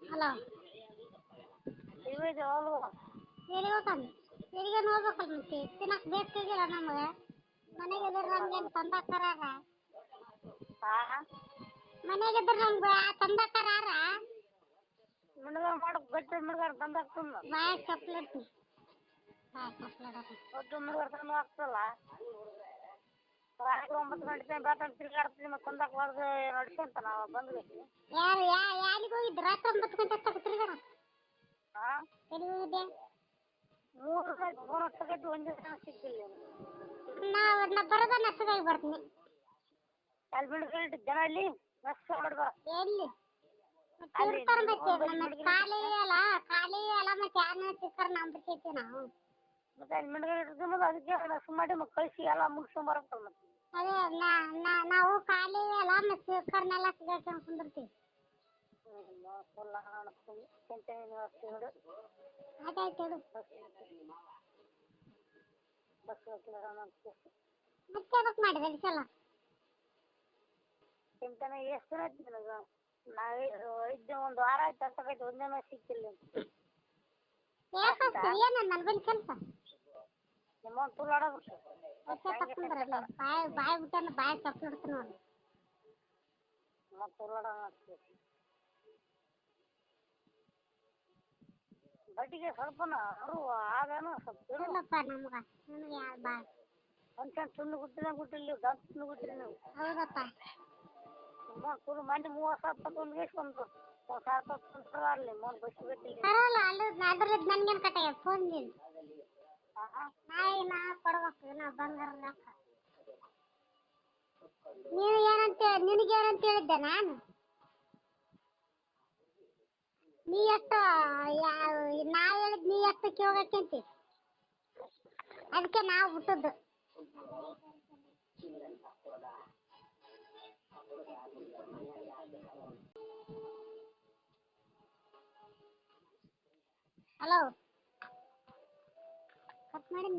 hello ಇವಾಗ ಅಲ್ವಾ ಎಲ್ಲಿ ಹೋಗ್ತಾನೆ ಎಲ್ಲಿಗೆ ನೋಡ್ಬೇಕಲ್ಲ ಮತ್ತೆ ತಿನ್ನಕ್ ಬೇಕಾಗಿಲ್ಲ ನಮಗೆ ಮನೆಗೆ ಇದ್ರೆ ನಮ್ಗೇನು ತಂದಾಕರಾರ ಮನೆಗೆ ಇದ್ರೆ ನಮ್ಗೆ ತಂದಾಕರಾರ ಮಿಣಗಾರ ಮಾಡಕ್ ಗಟ್ಟಿ ಮಿಣಗಾರ ತಂದಾಕ್ತಲ್ಲ ಬಾಯ್ ಚಪ್ಲಟ್ಟಿ ಬಾಯ್ ಚಪ್ಲಟ್ ಒಟ್ಟು ಮಿಣಗಾರ ತಂದು ಹಾಕ್ತಲ್ಲ ರಾತ್ರಿ 9 ಗಂಟೆ ಬೇತಾಗ ತಿರ್ಗಾಡ್ತೀನಿ ಮತ್ತೆ ತಂದಾಕ್ಬಾರ್ದು ನಡ್ಕೊಂತ ನಾವು ಬಂದ್ವಿ ಯಾರು ಯಾರಿಗೆ ಹೋಗಿದ್ದು ರಾತ್ರಿ 9 ಗಂಟೆ ತಗೋತಿರ್ಗಾರ ಹಾಂ ಎಲ್ಲಿ ಹೋಗಿದ್ದೆ 3 ಗಂಟೆ 4 ಗಂಟೆ ಒಂದೇ ಜನ ಸಿಕ್ಕಿಲ್ಲ ನಾ ಬರೋದ ನಸಗಾಗಿ ಬರ್ತೀನಿ ಅಲ್ಲಿ ಮಿಣಗಾರ ಜನ ಇಲ್ಲಿ ಬಸ್ ಹೊಡ್ಬಾರ ಎಲ್ಲಿ ಇರ್ತಾರ ಮತ್ತೆ ನಮ್ಮ ಖಾಲಿ ಅಲ್ಲ ಮತ್ತೆ ಯಾರನ್ನ ಸಿಕ್ಕಾರ ನಾವು ಬಿಟ್ಟಿರ್ತೀವಿ ನಾವು ಮತ್ತೆ ಅಲ್ಲಿ ಮಿಣಗಾರ ಇರ್ತದೆ ಅದಕ್ಕೆ ಸುಮ್ಮನೆ ಮತ್ತೆ ಕಳಿಸಿ ಎಲ್ಲ ಮುಗಿಸ್ಕೊಂಡ್ ಬರತ್ತಲ್ಲ ಮತ್ತೆ ಅದೇ ನಾವು ಖಾಲಿ ಅಲ್ಲ ಮತ್ತೆ ಸಿಕ್ಕರ್ನೆಲ್ಲ ಸಿಗಾಕೊಂಡು ಕುಂದಿರ್ತೀವಿ ಆಯ್ತಾಯ್ತು ಹೇಳು ಮತ್ತೆ ಅದಕ್ಕೆ ಮಾಡಿದೆ ಸಲ ಚಿಂತನೆ ಎಷ್ಟು ದಿನ ಆಯ್ತು ನಿನಗೆ ನಾವು ಇದ್ದೆ 1 ವಾರ ಆಯ್ತು ಅಂತಕೈತೆ ಒಂದೇ ಮೇಲೆ ಸಿಕ್ಕಿಲ್ಲ ಯಾಕೆ ಏನು ನನ್ನ ಬಳಿ ಕೆಲಸ ನಿಮ್ಮ ತುಲಾಡೋದು ತಕೊಂಡ್ರಲ್ಲ ಬಾಯ್ ಬಿಟ್ಟನ ಬಾಯ್ ತಪ್ಪಿಡ್ತು ನೋಡಿ ಮತ್ತೆ ತುಲಾಡೋಣ ಬಡ್ಡಿಗೆ ಸ್ವಲ್ಪನ ಅವರು ಆಗಾನು ಸ್ವಲ್ಪ ಇಲ್ಲಪ್ಪ ನಮಗೆ ಯಾರು ಬಾಯ್ ಫಂಕ್ಷನ್ ತುಂಡು ಗುಟ್ಟಿಲ್ಲ ದಂತ ತುಂಡು ಗುಟ್ಟಿಲ್ಲ ನೀವು ಹೌದಪ್ಪ ನಿಮ್ಮ ತುಳು ಮಂದಿ 30,000 ಒಂದು ವೇಸ್ಕೊಂಡು 1,000 ಅಲ್ಲಿ ಮೋನ್ ಬಸ್ ಗೊತ್ತಿಲ್ಲ ಪರವಾಗಿಲ್ಲ ಅದ್ರದ್ದು ನನ್ಗೇನು ಕಟ್ಟಾಗ ಫೋನ್ ನೀನು ನಾ ಕೊಡ್ಬೇಕು ನಾ ಬಂಗಾರ ಲೆಕ್ಕ ನೀವು ನಿನಗೇನಂತ ಹೇಳಿದ್ದೆ ನಾನು ನೀ ಎಷ್ಟು ನಾ ಹೇಳಿದ್ ನೀ ಎಷ್ಟಕ್ಕೆ ಹೋಗಕ್ಕಂತಿ ಅದಕ್ಕೆ ನಾವು ಬಿಟ್ಟದ್ದು ಹಲೋ ಕಟ್ ಮಾಡಿ